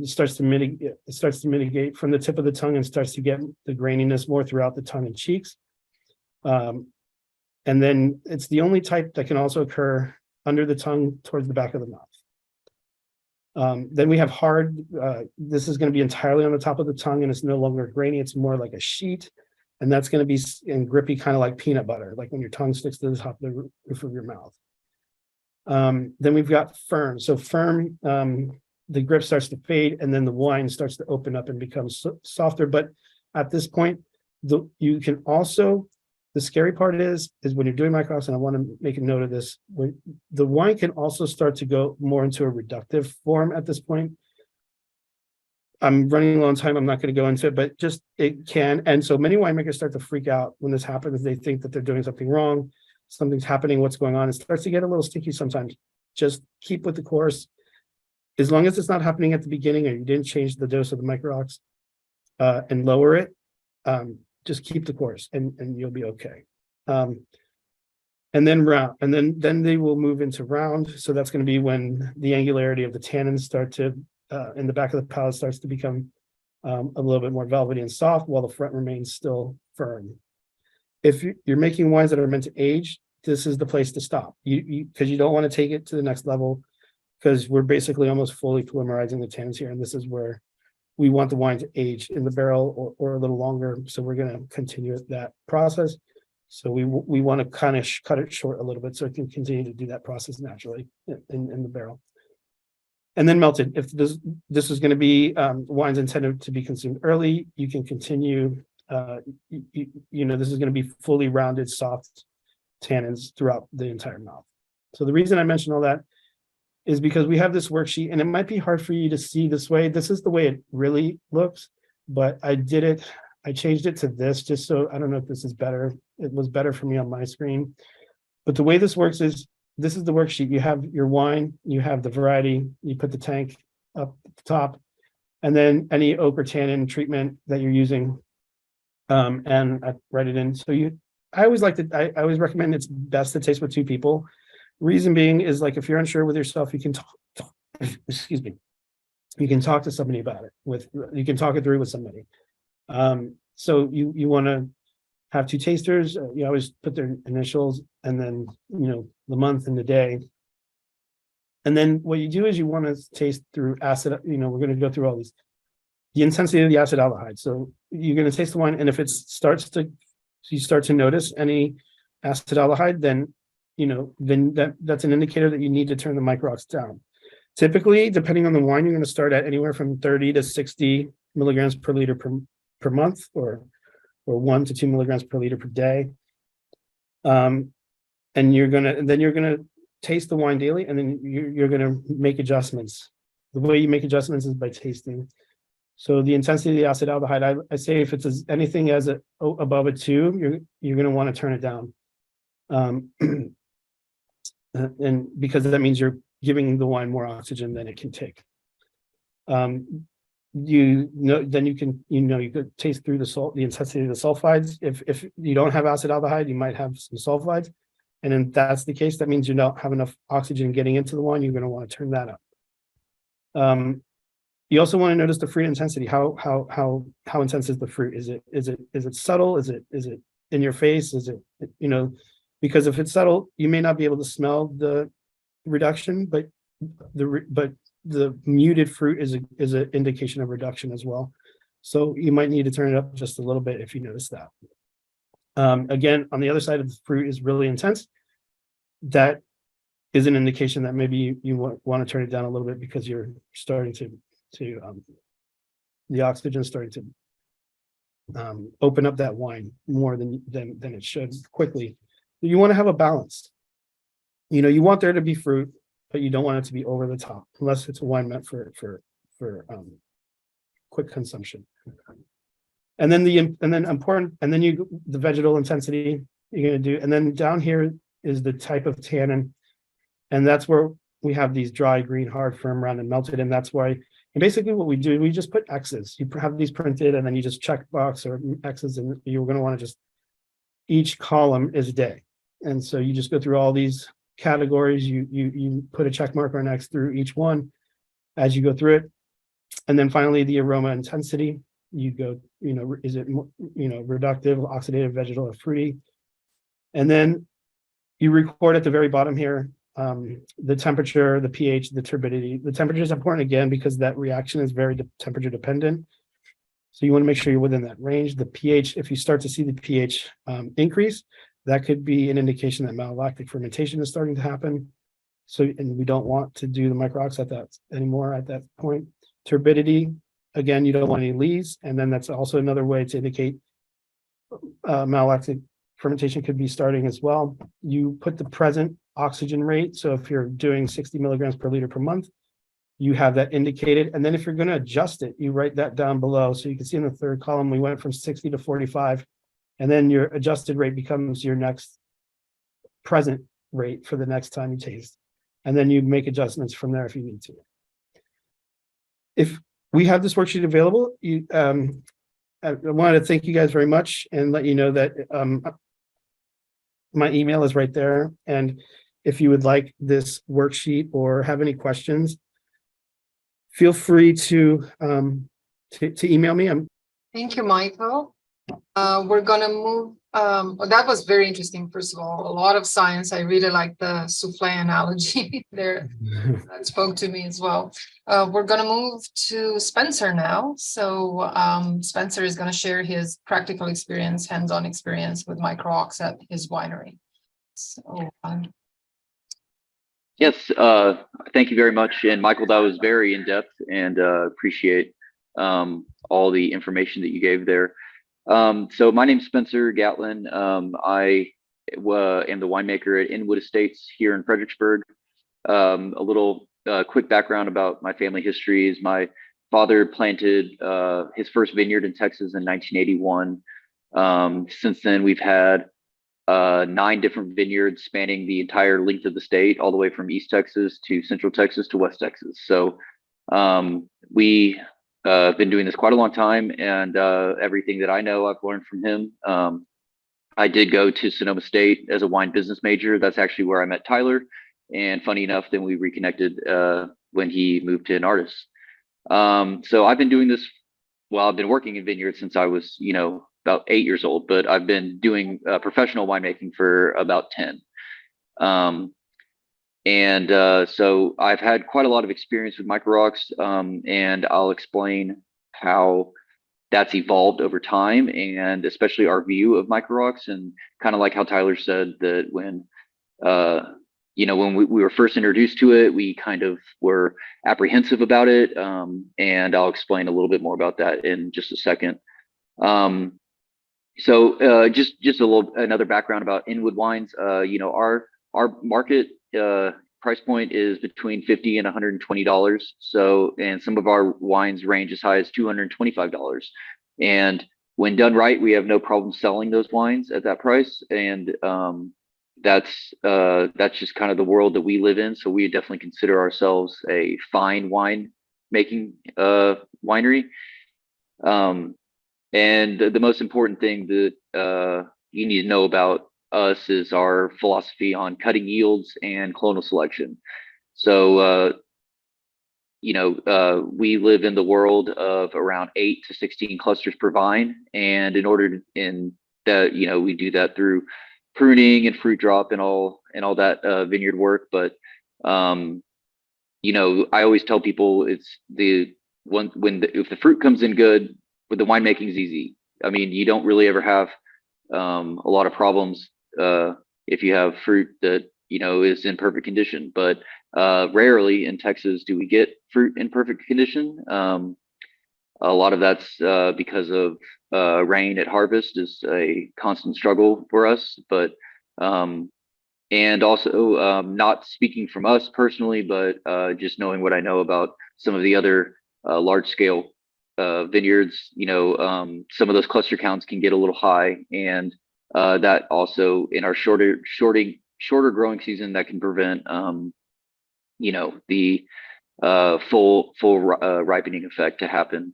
starts to mitigate from the tip of the tongue and starts to get the graininess more throughout the tongue and cheeks. And then it's the only type that can also occur under the tongue towards the back of the mouth. Then we have hard. This is going to be entirely on the top of the tongue, and it's no longer grainy. It's more like a sheet. And that's going to be in grippy, kind of like peanut butter, like when your tongue sticks to the top of the roof of your mouth. Then we've got firm. So firm, the grip starts to fade, and then the wine starts to open up and become softer. But at this point, you can also The scary part is when you're doing micro-ox, and I want to make a note of this, when the wine can also start to go more into a reductive form at this point. I'm running low on time. I'm not going to go into it, but just it can. And so many winemakers start to freak out when this happens. They think that they're doing something wrong. Something's happening. What's going on? It starts to get a little sticky sometimes. Just keep with the course. As long as it's not happening at the beginning, or you didn't change the dose of the micro-ox and lower it, just keep the course and you'll be okay. And then round, and then they will move into round. So that's going to be when the angularity of the tannins start to in the back of the palate starts to become a little bit more velvety and soft, while the front remains still firm. If you're making wines that are meant to age, this is the place to stop. Because you don't want to take it to the next level, because we're basically almost fully polymerizing the tannins here, and this is where we want the wine to age in the barrel or a little longer. So we're going to continue that process. So we want to kind of cut it short a little bit so it can continue to do that process naturally in the barrel. And then melted. If this is going to be wines intended to be consumed early, you can continue. This is going to be fully rounded, soft tannins throughout the entire mouth. So the reason I mention all that is because we have this worksheet, and it might be hard for you to see this way. This is the way it really looks, but I changed it to this just so, I don't know if this is better. It was better for me on my screen. But the way this works is, this is the worksheet. You have your wine, you have the variety, you put the tank up at the top, and then any oak or tannin treatment that you're using, and I write it in. So I always recommend it's best to taste with two people. Reason being is, like, if you're unsure with yourself, you can talk excuse me, you can talk to somebody about it. You can talk it through with somebody. So you want to have two tasters. You always put their initials and then the month and the day. And then what you do is you want to taste through acid. We're going to go through all these. The intensity of the acetaldehyde. So you're going to taste the wine, and if you start to notice any acetaldehyde, then that's an indicator that you need to turn the micro-ox down. Typically, depending on the wine, you're going to start at anywhere from 30 to 60 milligrams per liter per month, or 1 to 2 milligrams per liter per day. And then you're gonna taste the wine daily, and then you're gonna make adjustments. The way you make adjustments is by tasting. So the intensity of the acetaldehyde, I say if it's anything above a 2, you're gonna want to turn it down. And because that means you're giving the wine more oxygen than it can take. Then you could taste through the intensity of the sulfides. If you don't have acetaldehyde, you might have some sulfides. And if that's the case, that means you don't have enough oxygen getting into the wine. You're going to want to turn that up. You also want to notice the fruit intensity. How intense is the fruit? Is it subtle? Is it in your face? Is it, because if it's subtle, you may not be able to smell the reduction, but the muted fruit is an indication of reduction as well. So you might need to turn it up just a little bit if you notice that. Again, on the other side of the fruit is really intense. That is an indication that maybe you want to turn it down a little bit, because you're starting to the oxygen starting to open up that wine more than it should quickly. You want to have a balance. You want there to be fruit, but you don't want it to be over the top, unless it's a wine meant for quick consumption. And then the vegetal intensity you're going to do, and then down here is the type of tannin, and that's where we have these dry, green, hard, firm, round, and melted, and that's why. And basically, what we do, we just put X's. You have these printed, and then you just check box or X's, and you're going to want to just, each column is a day, and so you just go through all these categories. You put a check mark or an X through each one as you go through it, and then finally the aroma intensity. You go, is it reductive, oxidative, vegetal, or fruity, and then you record at the very bottom here the temperature, the pH, the turbidity. The temperature is important again because that reaction is very temperature dependent. So you want to make sure you're within that range. The pH, if you start to see the pH increase, that could be an indication that malolactic fermentation is starting to happen. So, and we don't want to do the micro-ox at that anymore at that point. Turbidity, again, you don't want any lees. And then that's also another way to indicate malolactic fermentation could be starting as well. You put the present oxygen rate. So if you're doing 60 milligrams per liter per month, you have that indicated. And then if you're going to adjust it, you write that down below. So you can see in the third column, we went from 60 to 45, and then your adjusted rate becomes your next present rate for the next time you taste. And then you make adjustments from there if you need to. If we have this worksheet available, I wanted to thank you guys very much and let you know that my email is right there. And if you would like this worksheet or have any questions, feel free to email me. Thank you, Michael. We're gonna move. That was very interesting. First of all, a lot of science. I really like the souffle analogy there. That spoke to me as well. We're gonna move to Spencer now. So Spencer is gonna share his practical experience, hands-on experience with Micro-Ox at his winery. So yes, thank you very much. And Michael, that was very in-depth, and appreciate all the information that you gave there. So my name's Spencer Gatlin. I am the winemaker at Inwood Estates here in Fredericksburg. A little quick background about my family history is my father planted his first vineyard in Texas in 1981. Since then, we've had 9 different vineyards spanning the entire length of the state, all the way from East Texas to Central Texas to West Texas. So we been doing this quite a long time, and everything that I know, I've learned from him. I did go to Sonoma State as a wine business major. That's actually where I met Tyler. And funny enough, then we reconnected when he moved to Enartis. So I've been doing this, well, I've been working in vineyards since I was, about 8 years old, but I've been doing professional winemaking for about 10. So I've had quite a lot of experience with Micro-Ox, and I'll explain how that's evolved over time, and especially our view of Micro-Ox, and kind of like how Tyler said that when we were first introduced to it, we kind of were apprehensive about it, and I'll explain a little bit more about that in just a second. Just another background about Inwood wines. Our market price point is between $50 and $120. So, and some of our wines range as high as $225. And when done right, we have no problem selling those wines at that price. And that's just kind of the world that we live in. So we definitely consider ourselves a fine wine making winery. And the most important thing that you need to know about us is our philosophy on cutting yields and clonal selection. So, we live in the world of around 8 to 16 clusters per vine. And we do that through pruning and fruit drop and all that vineyard work. But, I always tell people it's if the fruit comes in good, with the winemaking is easy. I mean, you don't really ever have a lot of problems if you have fruit that is in perfect condition. But rarely in Texas do we get fruit in perfect condition. A lot of that's because of rain at harvest is a constant struggle for us. But and also not speaking from us personally, but just knowing what I know about some of the other large scale vineyards, some of those cluster counts can get a little high, and that also in our shorter growing season that can prevent the full ripening effect to happen.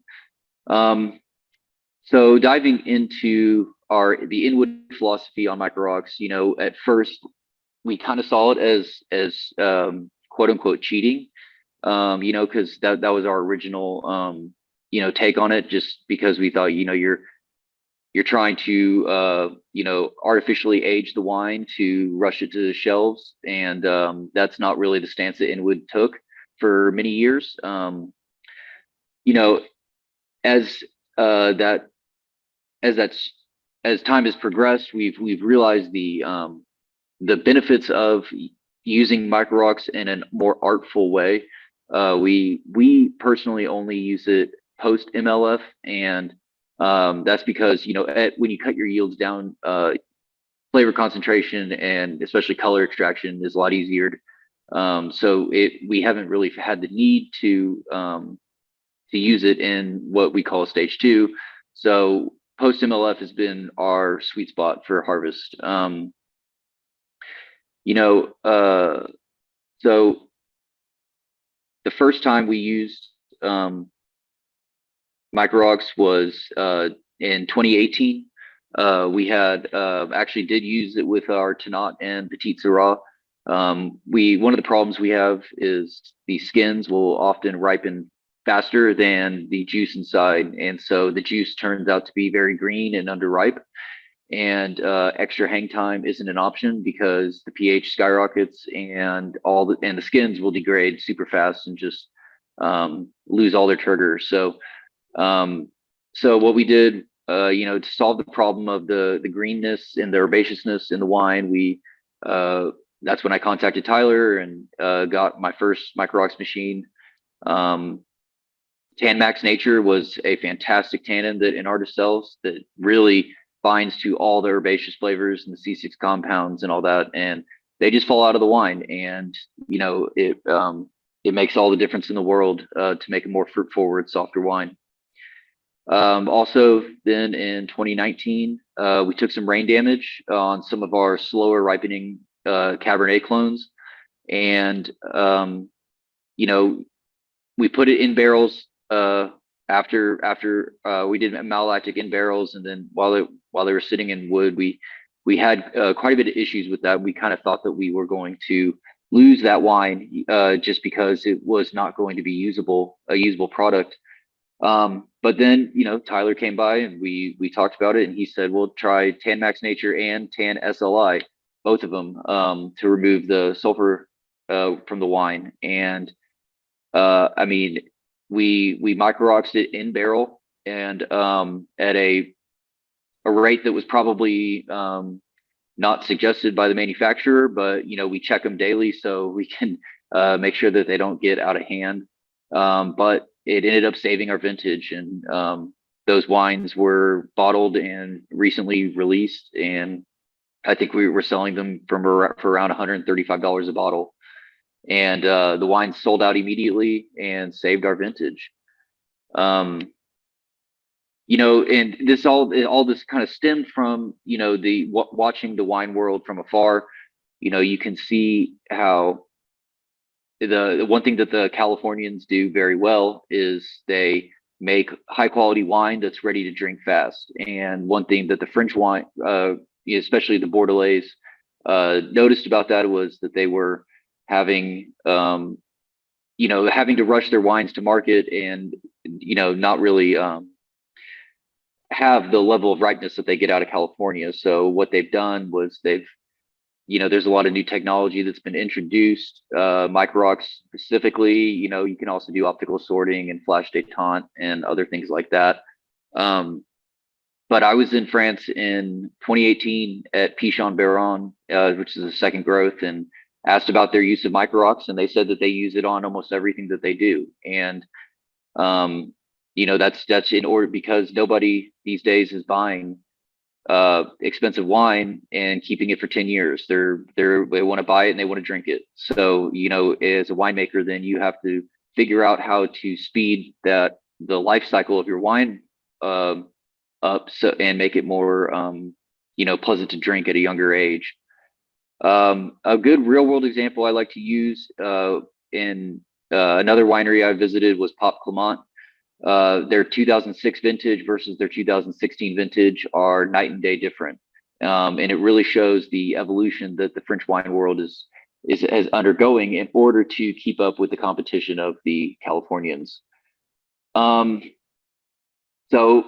So diving into the Inwood philosophy on Micro-Ox, at first we kind of saw it as quote unquote cheating, because that was our original take on it, just because we thought, you're trying to, artificially age the wine to rush it to the shelves. And that's not really the stance that Inwood took for many years. As time has progressed, we've realized the benefits of using Micro-Ox in a more artful way. We personally only use it post MLF, and that's because when you cut your yields down, flavor concentration and especially color extraction is a lot easier. So we haven't really had the need to use it in what we call stage 2. So post MLF has been our sweet spot for harvest. So the first time we used MicroOx was in 2018. We had actually did use it with our Tannin and Petite Syrah. One of the problems we have is the skins will often ripen faster than the juice inside, and so the juice turns out to be very green and underripe. And extra hang time isn't an option because the pH skyrockets and the skins will degrade super fast and just lose all their triggers. So what we did, to solve the problem of the greenness and the herbaceousness in the wine, that's when I contacted Tyler and got my first MicroOx machine. TanMax Nature was a fantastic tannin that Inartis sells that really binds to all the herbaceous flavors and the C6 compounds and all that, and they just fall out of the wine. And it makes all the difference in the world to make a more fruit forward, softer wine. Also, then in 2019, we took some rain damage on some of our slower ripening Cabernet clones, and we put it in barrels after we did malolactic in barrels, and then while they were sitting in wood, we had quite a bit of issues with that. We kind of thought that we were going to lose that wine just because it was not going to be a usable product. But then Tyler came by and we talked about it, and he said, we'll try TanMax Nature and Tan SLI, both of them, to remove the sulfur from the wine. And we micro-oxed it in barrel, and at a rate that was probably not suggested by the manufacturer, but we check them daily so we can make sure that they don't get out of hand. But it ended up saving our vintage, and those wines were bottled and recently released, and I think we were selling them for around $135 a bottle. And the wine sold out immediately and saved our vintage. And all this kind of stemmed from watching the wine world from afar. You can see how the one thing that the Californians do very well is they make high quality wine that's ready to drink fast. And one thing that the French wine, especially the Bordelais, noticed about that was that they were having to rush their wines to market and not really have the level of ripeness that they get out of California. So what they've done was there's a lot of new technology that's been introduced, MicroOx specifically. You can also do optical sorting and flash détente and other things like that. But I was in France in 2018 at Pichon-Baron, which is a second growth, and asked about their use of MicroOx, and they said that they use it on almost everything that they do. And that's in order because nobody these days is buying expensive wine and keeping it for 10 years. They want to buy it and they want to drink it. So as a winemaker, then you have to figure out how to speed the life cycle of your wine up and make it more pleasant to drink at a younger age. A good real world example I like to use in another winery I visited was Pop Clement. Their 2006 vintage versus their 2016 vintage are night and day different. And it really shows the evolution that the French wine world is undergoing in order to keep up with the competition of the Californians. So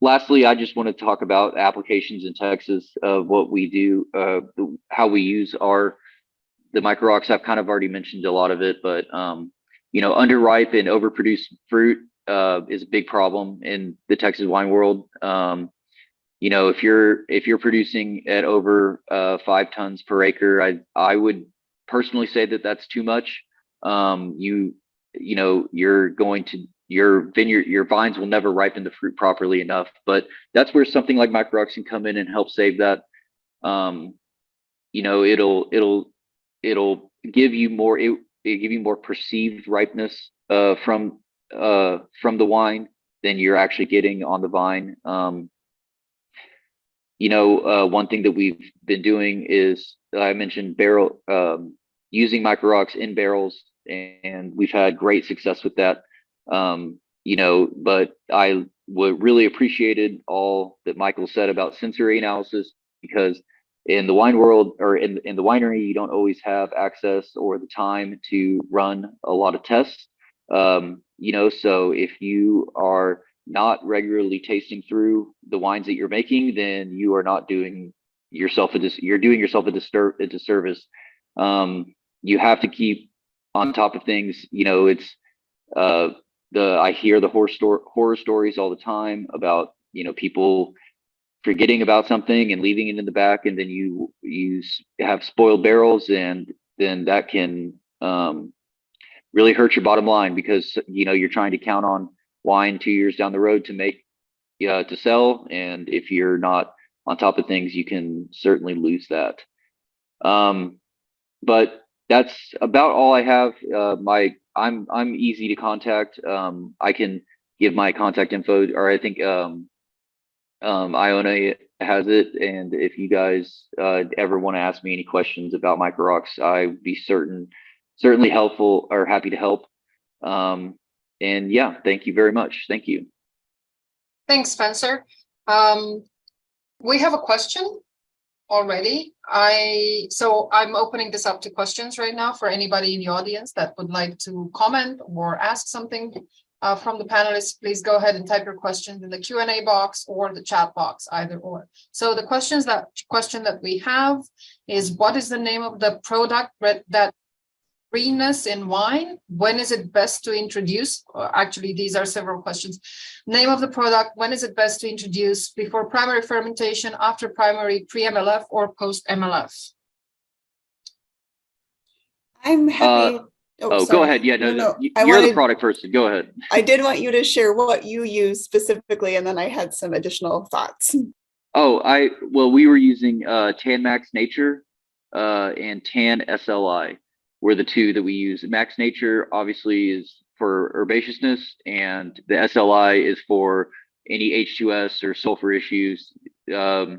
lastly, I just want to talk about applications in Texas of what we do, how we use the MicroOx. I've kind of already mentioned a lot of it, but underripe and overproduced fruit is a big problem in the Texas wine world. If you're producing at over 5 tons per acre, I would personally say that that's too much. Your vines will never ripen the fruit properly enough, but that's where something like MicroOx can come in and help save that. you know, it'll give you more, it give you more perceived ripeness from the wine than you're actually getting on the vine. You know, one thing that we've been doing is, I mentioned barrel, using micro-ox in barrels, and we've had great success with that. You know, but I would really appreciated all that Michael said about sensory analysis, because in the wine world, or in the winery, you don't always have access or the time to run a lot of tests. You know, so if you are not regularly tasting through the wines that you're making, then you are not doing yourself you're doing yourself a disservice. You have to keep on top of things. You know, it's I hear the horror stories all the time about, you know, people forgetting about something and leaving it in the back, and then you have spoiled barrels, and then that can really hurt your bottom line, because, you know, you're trying to count on wine 2 years down the road to make to sell, and if you're not on top of things, you can certainly lose that. But that's about all I have. I'm easy to contact. I can give my contact info, or I think Iona has it, and if you guys ever want to ask me any questions about micro-ox, I'd be certainly helpful, or happy to help. And yeah, thank you very much. Thank you. Thanks, Spencer. We have a question already. So I'm opening this up to questions right now for anybody in the audience that would like to comment or ask something from the panelists. Please go ahead and type your questions in the Q&A box or the chat box, either or. So the question that we have is, what is the name of the product that greenness in wine? When is it best to introduce? Actually, these are several questions. Name of the product, when is it best to introduce? Before primary fermentation, after primary, pre-MLF, or post-MLF? I'm happy. Go ahead. Yeah, no. You're the product person. Go ahead. I did want you to share what you use specifically, and then I had some additional thoughts. Well, we were using Tan Max Nature and Tan SLI were the two that we use. Max Nature obviously is for herbaceousness, and the SLI is for any H2S or sulfur issues that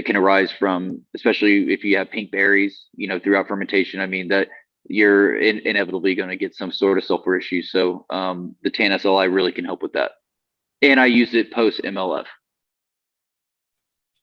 can arise from, especially if you have pink berries, you know, throughout fermentation. I mean, that you're inevitably going to get some sort of sulfur issue. So the Tan SLI really can help with that. And I use it post MLF.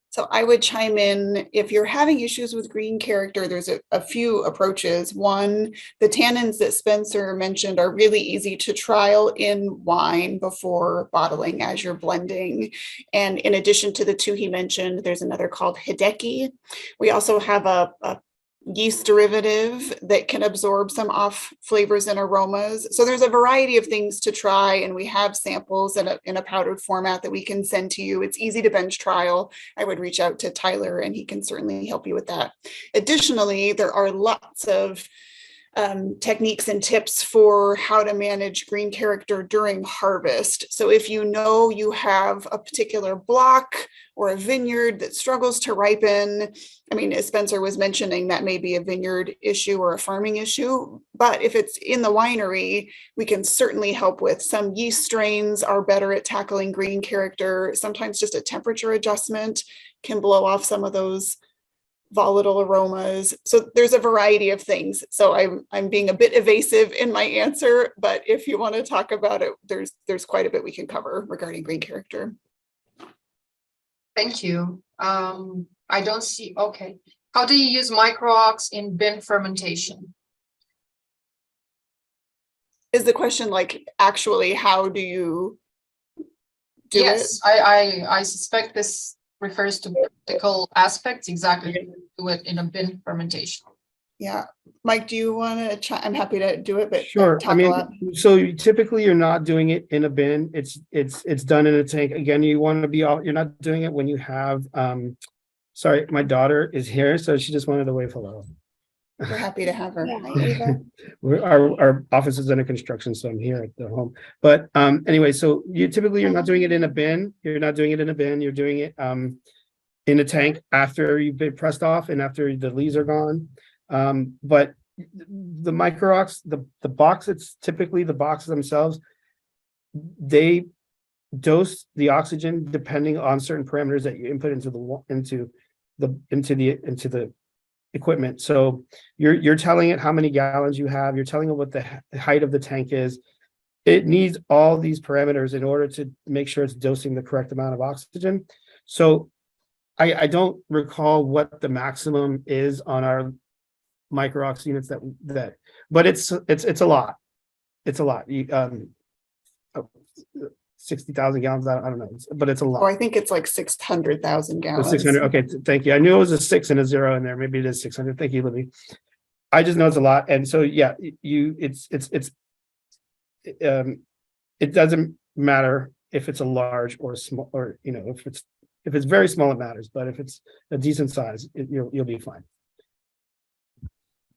So I would chime in, if you're having issues with green character, there's a few approaches. One, the tannins that Spencer mentioned are really easy to trial in wine before bottling as you're blending. And in addition to the two he mentioned, there's another called Hideki. We also have a yeast derivative that can absorb some off flavors and aromas. So there's a variety of things to try, and we have samples in a powdered format that we can send to you. It's easy to bench trial. I would reach out to Tyler and he can certainly help you with that. Additionally, there are lots of techniques and tips for how to manage green character during harvest. So if you know you have a particular block or a vineyard that struggles to ripen, I mean, as Spencer was mentioning, that may be a vineyard issue or a farming issue, but if it's in the winery, we can certainly help with. Some yeast strains are better at tackling green character. Sometimes just a temperature adjustment can blow off some of those volatile aromas. So there's a variety of things. So I'm being a bit evasive in my answer, but if you want to talk about it, there's quite a bit we can cover regarding green character. Thank you. I don't see, okay. How do you use micro-ox in bin fermentation? Is the question like, actually, how do you do it? Yes, I suspect this refers to practical aspects, exactly do it in a bin fermentation. Yeah, Mike, do you want to I'm happy to do it, but sure. I mean, so typically you're not doing it in a bin. It's done in a tank. Again, you want to be you're not doing it when you have sorry, my daughter is here, so she just wanted to wave hello. We're happy to have her. Our office is under construction, so I'm here at the home. But anyway, so you're not doing it in a bin. You're not doing it in a bin. You're doing it in a tank after you've been pressed off and after the leaves are gone. But the micro-ox, the box, it's typically the boxes themselves, they dose the oxygen depending on certain parameters that you input into the equipment. So you're telling it how many gallons you have, you're telling it what the height of the tank is. It needs all these parameters in order to make sure it's dosing the correct amount of oxygen. So I don't recall what the maximum is on our micro-ox units but it's a lot. It's a lot. 60,000 gallons. I don't know, but it's a lot. Oh, I think it's like 600,000 gallons. 600. Okay, thank you. I knew it was a 6 and a 0 in there. Maybe it is 600. Thank you, Libby. I just know it's a lot, and so yeah, it doesn't matter if it's a large or small, or if it's very small, it matters. But if it's a decent size, you'll be fine.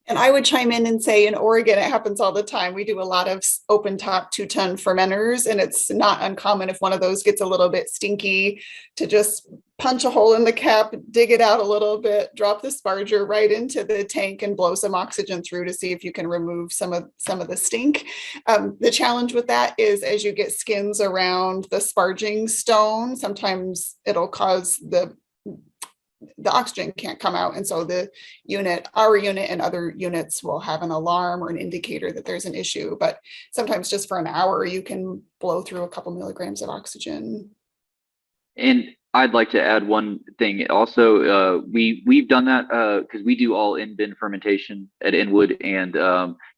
And I would chime in and say in Oregon, it happens all the time. We do a lot of open top 2-ton fermenters, and it's not uncommon if one of those gets a little bit stinky to just punch a hole in the cap, dig it out a little bit, drop the sparger right into the tank and blow some oxygen through to see if you can remove some of the stink. The challenge with that is as you get skins around the sparging stone, sometimes it'll cause the oxygen can't come out. And so our unit and other units will have an alarm or an indicator that there's an issue, but sometimes just for an hour, you can blow through a couple milligrams of oxygen. And I'd like to add one thing also. We've done that because we do all in-bin fermentation at Inwood. And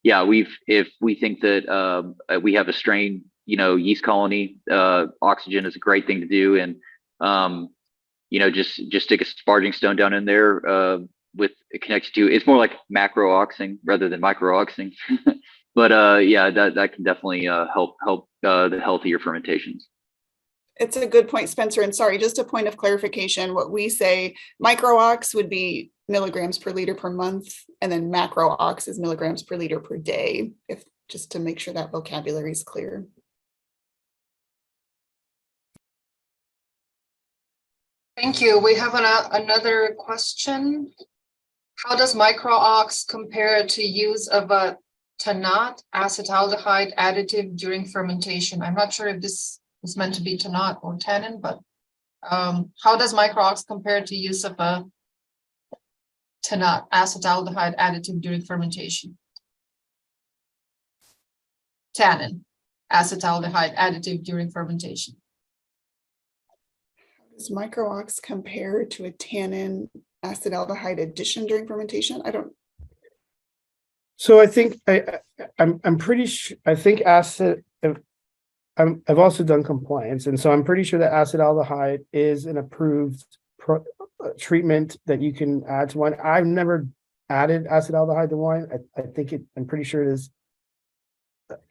if we think that we have a strain, yeast colony, oxygen is a great thing to do. And just stick a sparging stone down in there with it connected to. It's more like macro-oxing rather than micro-oxing, but that can definitely help the healthier fermentations. It's a good point, Spencer. And sorry, just a point of clarification. What we say, micro-ox would be milligrams per liter per month, and then macro-ox is milligrams per liter per day. Just to make sure that vocabulary is clear. Thank you. We have another question. How does micro-ox compare to use of a TANNAT acetaldehyde additive during fermentation? I'm not sure if this is meant to be TANNAT or Tannin, but how does micro-ox compare to use of a TANNAT acetaldehyde additive during fermentation? Tannin acetaldehyde additive during fermentation. Does micro-ox compare to a tannin acetaldehyde addition during fermentation? I don't. So I think I'm pretty sure. I think I've also done compliance, and so I'm pretty sure that acetaldehyde is an approved treatment that you can add to wine. I've never added acetaldehyde to wine. I think I'm pretty sure it is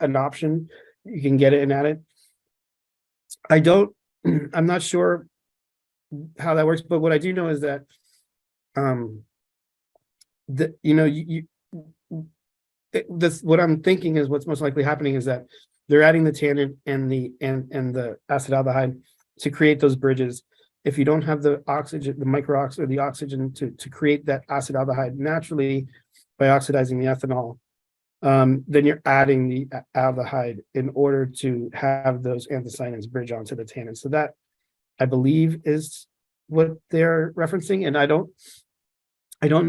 an option. You can get it and add it. I'm not sure how that works, but what I do know is that what I'm thinking is what's most likely happening is that they're adding the tannin and the acetaldehyde to create those bridges. If you don't have the oxygen, the micro-ox or the oxygen to create that acetaldehyde naturally by oxidizing the ethanol, then you're adding the aldehyde in order to have those anthocyanins bridge onto the tannin. So that, I believe, is what they're referencing, and I don't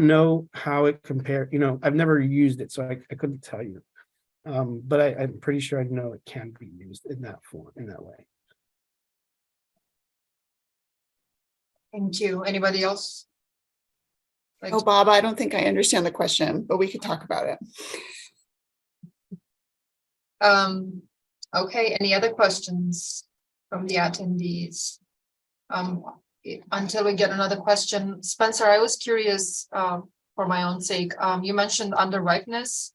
know how it compares. I've never used it, so I couldn't tell you. But I'm pretty sure I know it can be used in that form, in that way. Thank you. Anybody else? Oh, Bob, I don't think I understand the question, but we could talk about it. Okay, any other questions from the attendees? Until we get another question, Spencer, I was curious for my own sake. You mentioned under ripeness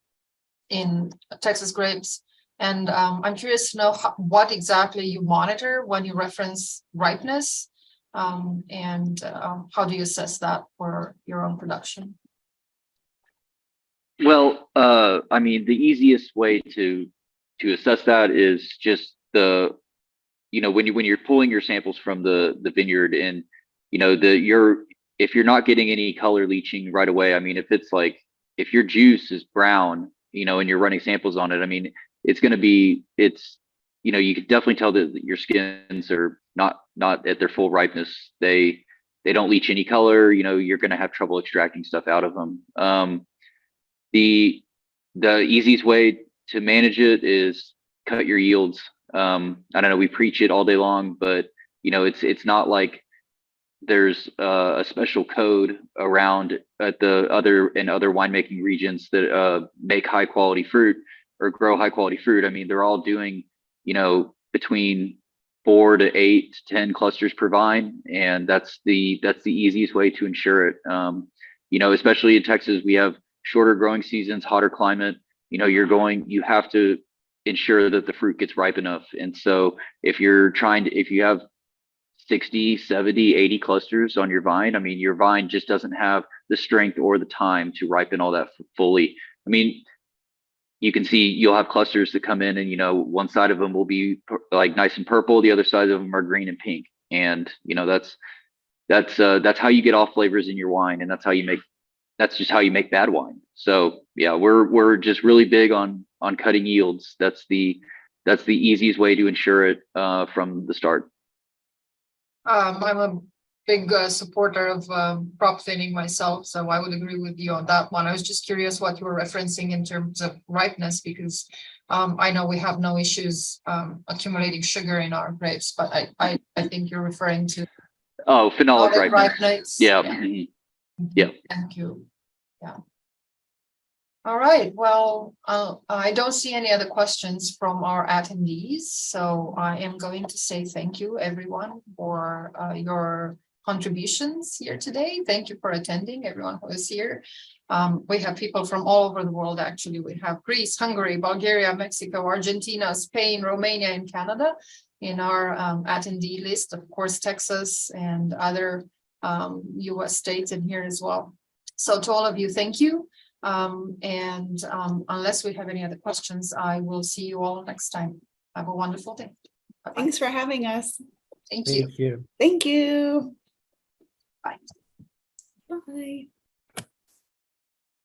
in Texas grapes, and I'm curious to know what exactly you monitor when you reference ripeness, and how do you assess that for your own production? Well, I mean, the easiest way to assess that is just when you're pulling your samples from the vineyard, and if you're not getting any color leaching right away, I mean, if your juice is brown, and you're running samples on it, I mean, you can definitely tell that your skins are not at their full ripeness. They don't leach any color, you're going to have trouble extracting stuff out of them. The easiest way to manage it is cut your yields. I don't know, we preach it all day long, but it's not like there's a special code around at the other winemaking regions that make high quality fruit or grow high quality fruit. I mean, they're all doing, between 4 to 8 to 10 clusters per vine, and that's the easiest way to ensure it. Especially in Texas, we have shorter growing seasons, hotter climate. You have to ensure that the fruit gets ripe enough. And so if you have 60, 70, 80 clusters on your vine, I mean, your vine just doesn't have the strength or the time to ripen all that fully. I mean, you can see you'll have clusters that come in and, one side of them will be like nice and purple. The other side of them are green and pink. And, that's how you get off flavors in your wine. And that's just how you make bad wine. So yeah, we're just really big on cutting yields. That's the easiest way to ensure it from the start. I'm a big supporter of prop thinning myself, so I would agree with you on that one. I was just curious what you were referencing in terms of ripeness, because I know we have no issues accumulating sugar in our grapes, but I think you're referring to phenolic ripeness. ripeness. Yeah. Yeah. Thank you. Yeah. All right. Well, I don't see any other questions from our attendees, so I am going to say thank you, everyone, for your contributions here today. Thank you for attending, everyone who is here. We have people from all over the world, actually. We have Greece, Hungary, Bulgaria, Mexico, Argentina, Spain, Romania, and Canada in our attendee list. Of course, Texas and other US states in here as well. So to all of you, thank you. Unless we have any other questions, I will see you all next time. Have a wonderful day. Bye-bye. Thanks for having us. Thank you. Thank you. Thank you. Bye. Bye.